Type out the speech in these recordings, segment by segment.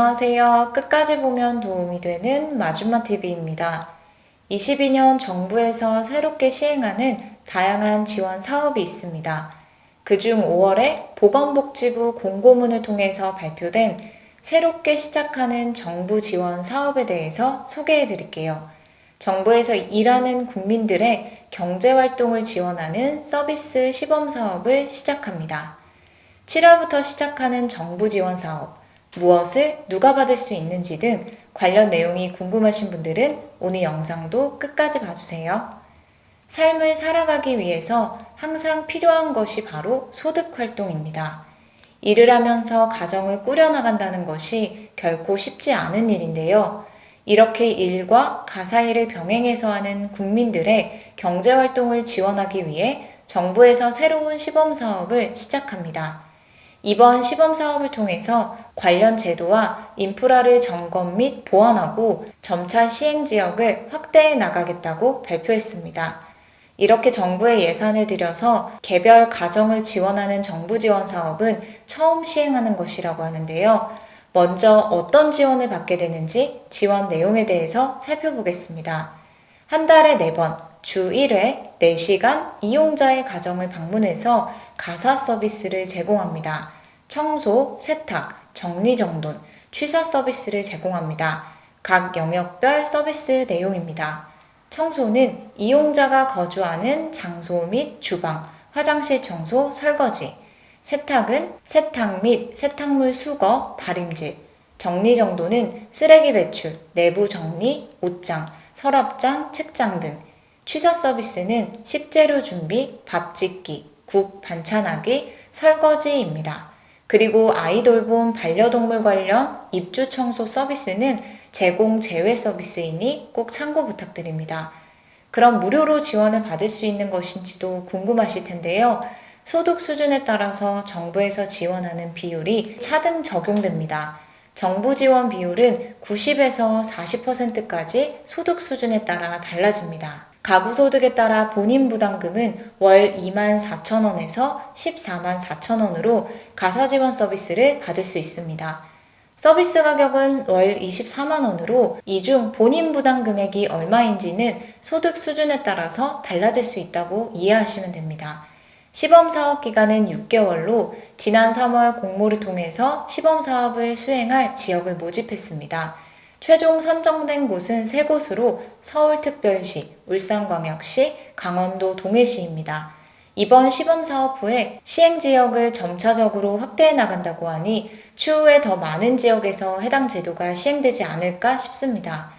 안녕하세요. 끝까지 보면 도움이 되는 마줌마TV입니다. 22년 정부에서 새롭게 시행하는 다양한 지원 사업이 있습니다. 그중 5월에 보건복지부 공고문을 통해서 발표된 새롭게 시작하는 정부 지원 사업에 대해서 소개해 드릴게요. 정부에서 일하는 국민들의 경제활동을 지원하는 서비스 시범 사업을 시작합니다. 7월부터 시작하는 정부 지원 사업, 무엇을 누가 받을 수 있는지 등 관련 내용이 궁금하신 분들은 오늘 영상도 끝까지 봐주세요. 삶을 살아가기 위해서 항상 필요한 것이 바로 소득 활동입니다. 일을 하면서 가정을 꾸려나간다는 것이 결코 쉽지 않은 일인데요. 이렇게 일과 가사일을 병행해서 하는 국민들의 경제활동을 지원하기 위해 정부에서 새로운 시범 사업을 시작합니다. 이번 시범 사업을 통해서 관련 제도와 인프라를 점검 및 보완하고 점차 시행 지역을 확대해 나가겠다고 발표했습니다. 이렇게 정부의 예산을 들여서 개별 가정을 지원하는 정부 지원 사업은 처음 시행하는 것이라고 하는데요. 먼저 어떤 지원을 받게 되는지 지원 내용에 대해서 살펴보겠습니다. 한 달에 4번, 주 1회 4시간 이용자의 가정을 방문해서 가사 서비스를 제공합니다. 청소, 세탁, 정리정돈, 취사 서비스를 제공합니다. 각 영역별 서비스 내용입니다. 청소는 이용자가 거주하는 장소 및 주방, 화장실 청소, 설거지. 세탁은 세탁 및 세탁물 수거, 다림질. 정리정돈은 쓰레기 배출, 내부 정리, 옷장, 서랍장, 책장 등. 취사 서비스는 식재료 준비, 밥 짓기, 국, 반찬하기, 설거지입니다. 그리고 아이 돌봄 반려동물 관련 입주 청소 서비스는 제공 제외 서비스이니 꼭 참고 부탁드립니다. 그럼 무료로 지원을 받을 수 있는 것인지도 궁금하실 텐데요. 소득 수준에 따라서 정부에서 지원하는 비율이 차등 적용됩니다. 정부 지원 비율은 90에서 40%까지 소득 수준에 따라 달라집니다. 가구 소득에 따라 본인 부담금은 월 24,000원에서 144,000원으로 가사 지원 서비스를 받을 수 있습니다. 서비스 가격은 월 24만원으로 이 중 본인 부담 금액이 얼마인지는 소득 수준에 따라서 달라질 수 있다고 이해하시면 됩니다. 시범 사업 기간은 6개월로 지난 3월 공모를 통해서 시범 사업을 수행할 지역을 모집했습니다. 최종 선정된 곳은 3곳으로 서울특별시, 울산광역시, 강원도 동해시입니다. 이번 시범 사업 후에 시행 지역을 점차적으로 확대해 나간다고 하니 추후에 더 많은 지역에서 해당 제도가 시행되지 않을까 싶습니다.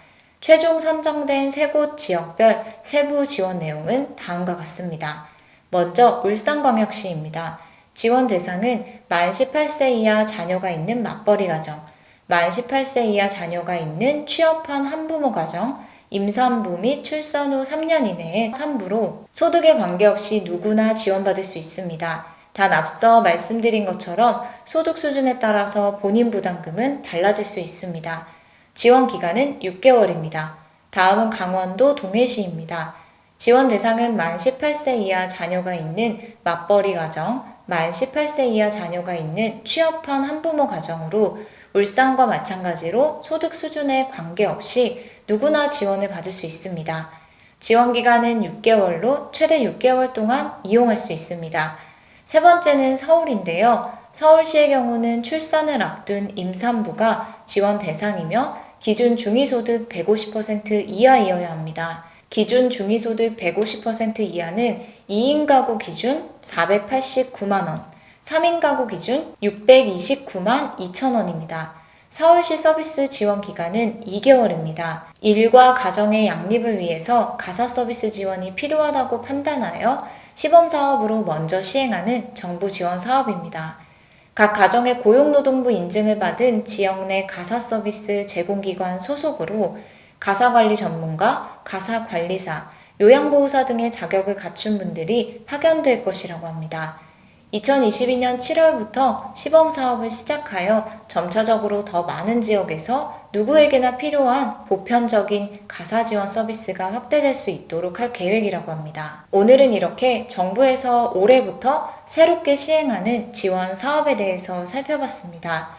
최종 선정된 3곳 지역별 세부 지원 내용은 다음과 같습니다. 먼저 울산광역시입니다. 지원 대상은 만 18세 이하 자녀가 있는 맞벌이 가정, 만 18세 이하 자녀가 있는 취업한 한부모 가정, 임산부 및 출산 후 3년 이내의 산부로 소득에 관계없이 누구나 지원받을 수 있습니다. 단 앞서 말씀드린 것처럼 소득 수준에 따라서 본인 부담금은 달라질 수 있습니다. 지원 기간은 6개월입니다. 다음은 강원도 동해시입니다. 지원 대상은 만 18세 이하 자녀가 있는 맞벌이 가정, 만 18세 이하 자녀가 있는 취업한 한부모 가정으로 울산과 마찬가지로 소득 수준에 관계없이 누구나 지원을 받을 수 있습니다. 지원 기간은 6개월로 최대 6개월 동안 이용할 수 있습니다. 세 번째는 서울인데요. 서울시의 경우는 출산을 앞둔 임산부가 지원 대상이며 기준 중위소득 150% 이하이어야 합니다. 기준 중위소득 150% 이하는 2인 가구 기준 489만원, 3인 가구 기준 629만 2천원입니다. 서울시 서비스 지원 기간은 2개월입니다. 일과 가정의 양립을 위해서 가사 서비스 지원이 필요하다고 판단하여 시범사업으로 먼저 시행하는 정부 지원 사업입니다. 각 가정의 고용노동부 인증을 받은 지역 내 가사 서비스 제공기관 소속으로 가사관리 전문가, 가사관리사, 요양보호사 등의 자격을 갖춘 분들이 파견될 것이라고 합니다. 2022년 7월부터 시범사업을 시작하여 점차적으로 더 많은 지역에서 누구에게나 필요한 보편적인 가사 지원 서비스가 확대될 수 있도록 할 계획이라고 합니다. 오늘은 이렇게 정부에서 올해부터 새롭게 시행하는 지원 사업에 대해서 살펴봤습니다.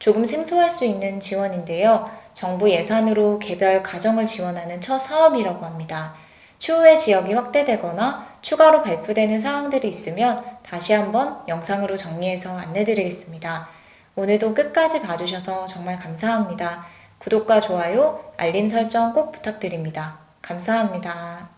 조금 생소할 수 있는 지원인데요. 정부 예산으로 개별 가정을 지원하는 첫 사업이라고 합니다. 추후에 지역이 확대되거나 추가로 발표되는 사항들이 있으면 다시 한번 영상으로 정리해서 안내드리겠습니다. 오늘도 끝까지 봐주셔서 정말 감사합니다. 구독과 좋아요, 알림 설정 꼭 부탁드립니다. 감사합니다.